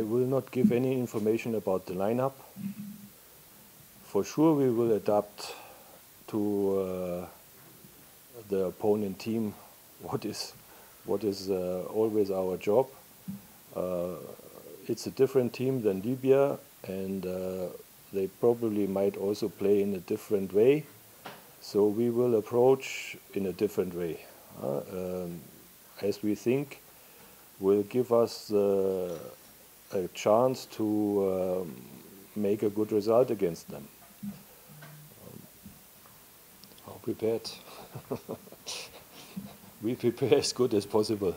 I will not give any information about the lineup. For sure we will adapt to the opponent team, what is always our job. It's a different team than Libya, and they probably might also play in a different way. So we will approach in a different way, as we think will give us a chance to make a good result against them. How prepared? We prepare as good as possible.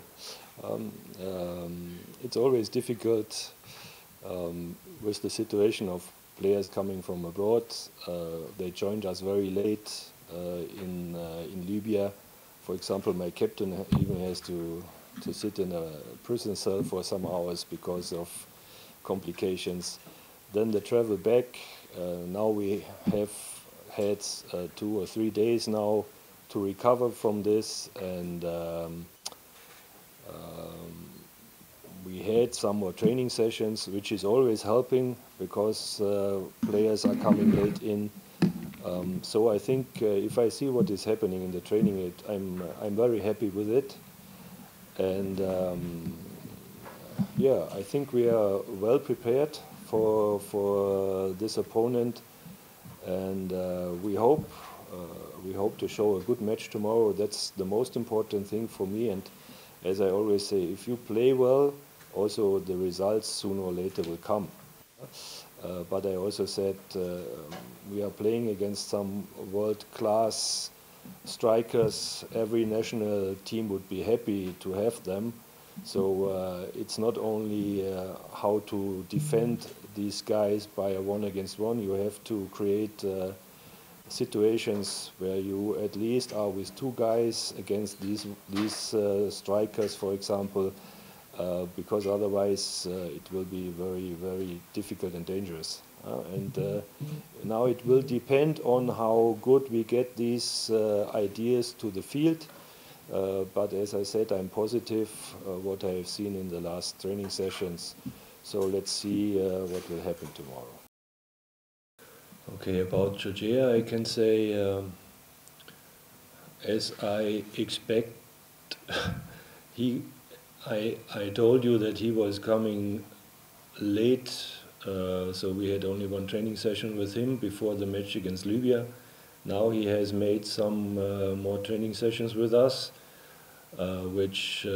It's always difficult with the situation of players coming from abroad. They joined us very late in Libya. For example, my captain even has to sit in a prison cell for some hours because of complications. Then the travel back. Now we have had 2 or 3 days now to recover from this, and we had some more training sessions, which is always helping because players are coming late in. So I think if I see what is happening in the training, I'm very happy with it, and yeah, I think we are well prepared for this opponent, and we hope to show a good match tomorrow. That's the most important thing for me. And as I always say, if you play well, also the results sooner or later will come. But I also said we are playing against some world-class strikers. Every national team would be happy to have them. So it's not only how to defend these guys by a 1-against-1. You have to create situations where you at least are with 2 guys against these strikers, for example, because otherwise it will be very, very difficult and dangerous. And now it will depend on how good we get these ideas to the field. But as I said, I'm positive what I have seen in the last training sessions. So let's see what will happen tomorrow. Okay, about Tugiye, I can say, as I expect, I told you that he was coming late, so we had only 1 training session with him before the match against Libya. Now he has made some more training sessions with us, which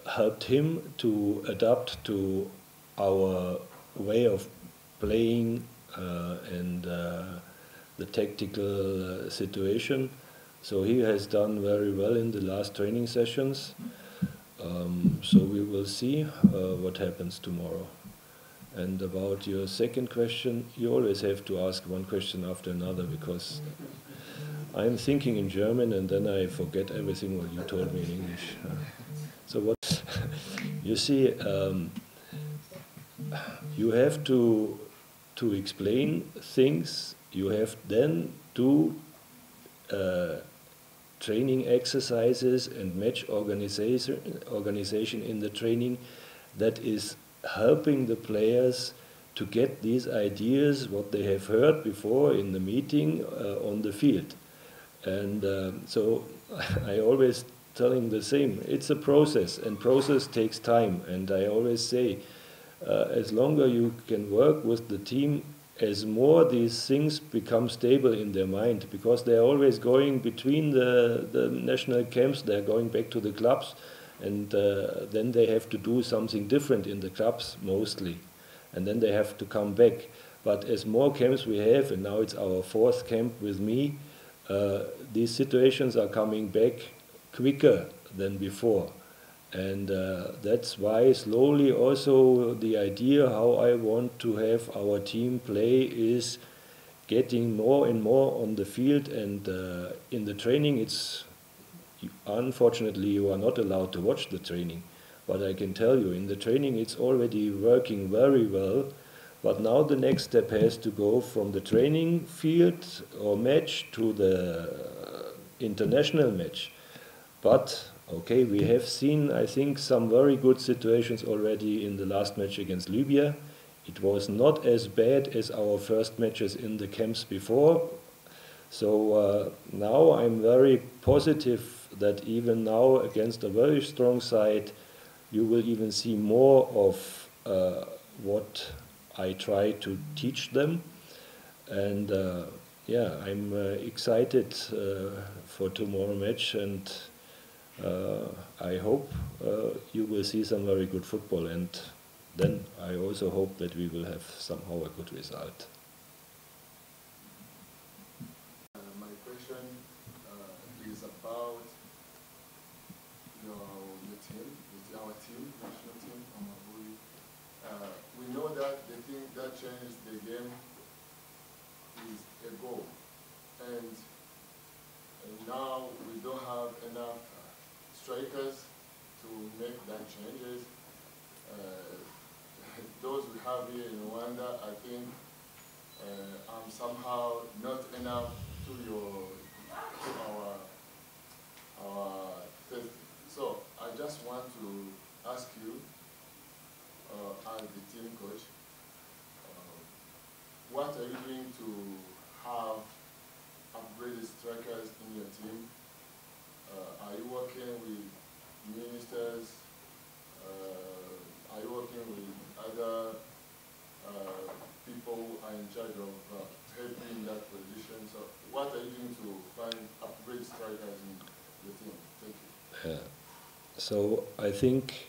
helped him to adapt to our way of playing and the tactical situation. So he has done very well in the last training sessions. So we will see what happens tomorrow. And about your second question, you always have to ask one question after another, because I'm thinking in German and then I forget everything what you told me in English. So what you see, you have to explain things. You have then to training exercises and match organization in the training that is helping the players to get these ideas, what they have heard before in the meeting, on the field. And so I always telling the same, it's a process, and process takes time. And I always say, as longer you can work with the team, as more these things become stable in their mind, because they're always going between the national camps, they're going back to the clubs, and then they have to do something different in the clubs mostly, and then they have to come back. But as more camps we have, and now it's our 4th camp with me, these situations are coming back quicker than before. And that's why slowly also the idea how I want to have our team play is getting more and more on the field. And in the training, it's unfortunately you are not allowed to watch the training, but I can tell you in the training it's already working very well. But now the next step has to go from the training field or match to the international match. But Okay, we have seen, I think, some very good situations already in the last match against Libya. It was not as bad as our first matches in the camps before. So now I'm very positive that even now against a very strong side, you will even see more of what I try to teach them. And yeah, I'm excited for tomorrow match, and I hope you will see some very good football, and then I also hope that we will have somehow a good result. My question is about your team, our team, national team, we know that the thing that changed the game is a goal, and now we don't have enough strikers to make that changes. Those we have here in Rwanda, I think, I'm somehow not enough to our test. So I just want to ask you, as the team coach, what are you doing to have upgraded strikers in your team? Are you working with ministers? Are you working with other people who are in charge of helping in that position? So what are you doing to find upgrade strikers in your team? Thank you. Yeah. So I think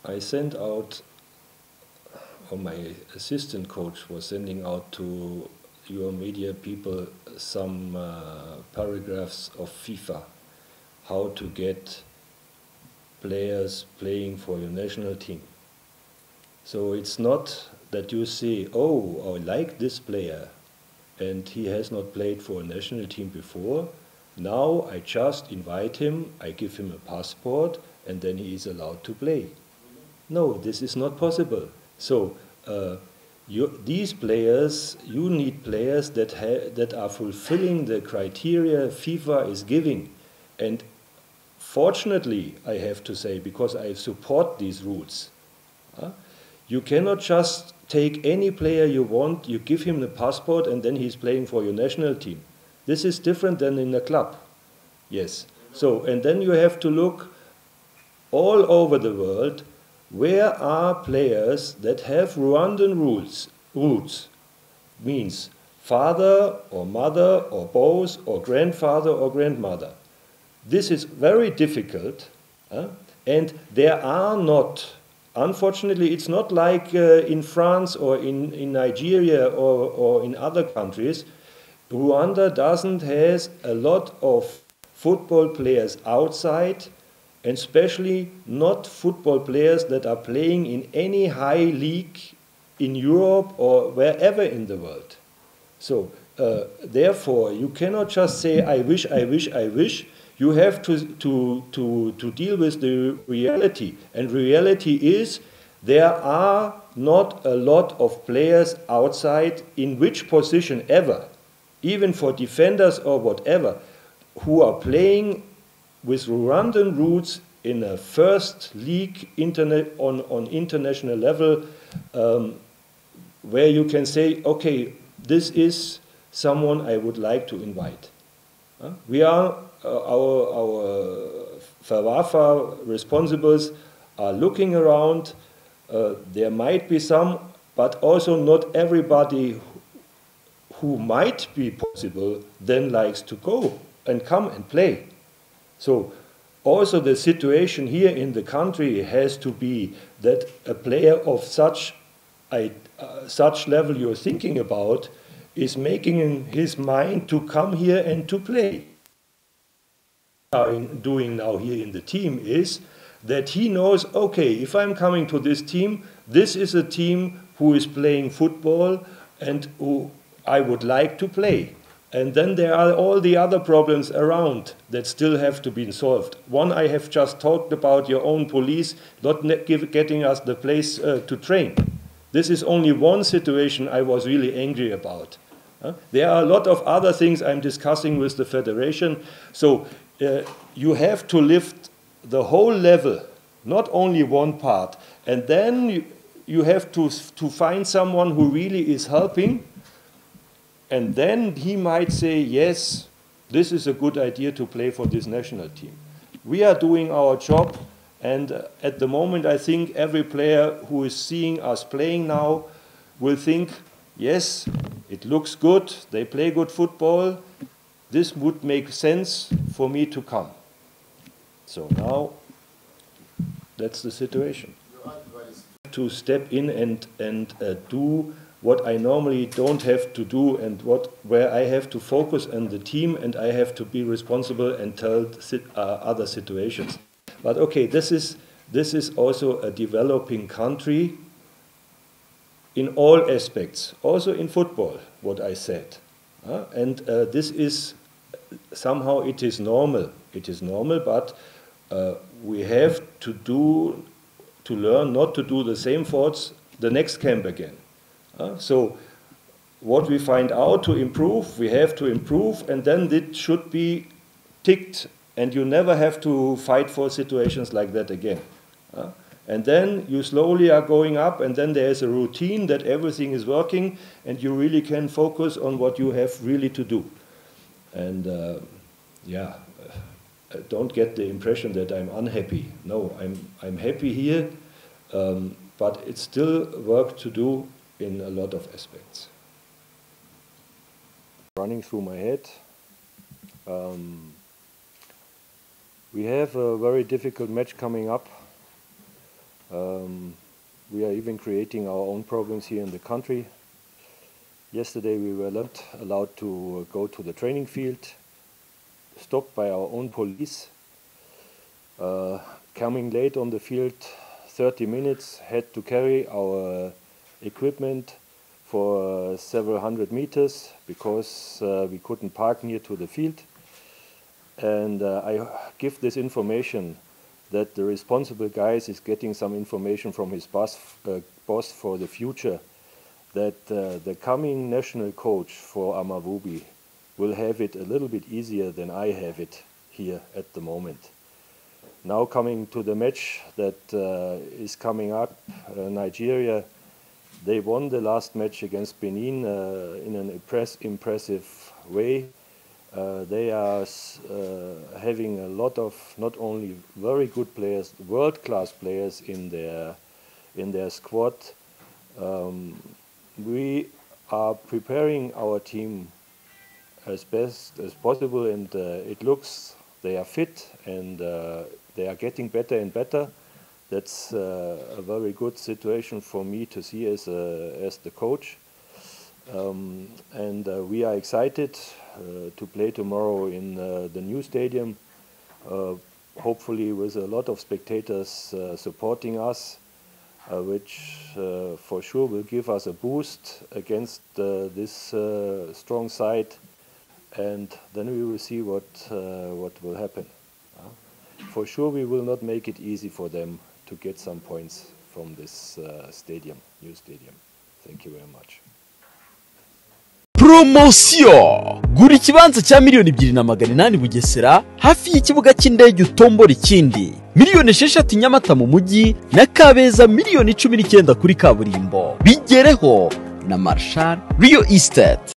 I sent out, or my assistant coach was sending out to your media people some paragraphs of FIFA, how to get players playing for your national team. So it's not that you say, oh, I like this player and he has not played for a national team before. Now I just invite him, I give him a passport, and then he is allowed to play. No, this is not possible. So these players, you need players that are fulfilling the criteria FIFA is giving. And fortunately, I have to say, because I support these rules, you cannot just take any player you want, you give him the passport, and then he's playing for your national team. This is different than in a club. Yes. So, and then you have to look all over the world, where are players that have Rwandan roots, means father or mother or both or grandfather or grandmother. This is very difficult, and there are not, unfortunately, it's not like in France or in Nigeria or in other countries. Rwanda doesn't have a lot of football players outside, and especially not football players that are playing in any high league in Europe or wherever in the world. So therefore, you cannot just say, I wish, I wish, I wish. You have to deal with the reality. And reality is there are not a lot of players outside in which position ever, even for defenders or whatever, who are playing with Rwandan roots in a first league on international level, where you can say, okay, this is someone I would like to invite. We are, our FAWAFA responsibles are looking around. There might be some, but also not everybody who might be possible then likes to go and come and play. So also the situation here in the country has to be that a player of such level you're thinking about is making in his mind to come here and to play. What I'm doing now here in the team is that he knows, okay, if I'm coming to this team, this is a team who is playing football and who I would like to play. And then there are all the other problems around that still have to be solved. One I have just talked about, your own police not getting us the place to train. This is only one situation I was really angry about. There are a lot of other things I'm discussing with the federation. So you have to lift the whole level, not only one part. And then you have to find someone who really is helping. And then he might say, yes, this is a good idea to play for this national team. We are doing our job. And at the moment, I think every player who is seeing us playing now will think, yes, it looks good, they play good football, this would make sense for me to come. So now, that's the situation. To step in and do what I normally don't have to do, and where I have to focus on the team and I have to be responsible and tell other situations. But okay, this is also a developing country in all aspects, also in football, what I said. And this is, somehow it is normal. It is normal, but we have to learn not to do the same faults the next camp again. So what we find out to improve, we have to improve, and then it should be ticked. And you never have to fight for situations like that again. And then you slowly are going up, and then there is a routine that everything is working, and you really can focus on what you have really to do. And don't get the impression that I'm unhappy. No, I'm happy here, but it's still work to do in a lot of aspects. Running through my head. We have a very difficult match coming up. We are even creating our own problems here in the country. Yesterday we were not allowed to go to the training field, stopped by our own police. Coming late on the field, 30 minutes, had to carry our equipment for several hundred meters because we couldn't park near to the field. And I give this information that the responsible guys is getting some information from his boss for the future, that the coming national coach for Amavubi will have it a little bit easier than I have it here at the moment. Now coming to the match that is coming up, Nigeria, they won the last match against Benin in an impressive way. They are having a lot of not only very good players, world-class players in their squad. We are preparing our team as best as possible, and it looks they are fit and they are getting better and better. That's a very good situation for me to see as the coach. And we are excited to play tomorrow in the new stadium, hopefully with a lot of spectators supporting us, which for sure will give us a boost against this strong side, and then we will see what will happen. For sure we will not make it easy for them to get some points from this stadium, new stadium. Thank you very much. Promosiyo! Gura ikibanza cya $2,800 Bugesera hafi y'ikibuga cy'indege utombora ikindi. $6,000 Nyamata mu mujyi na Kabeza $19,000 kuri kaburimbo. Bigereho na Marshal Real Estate.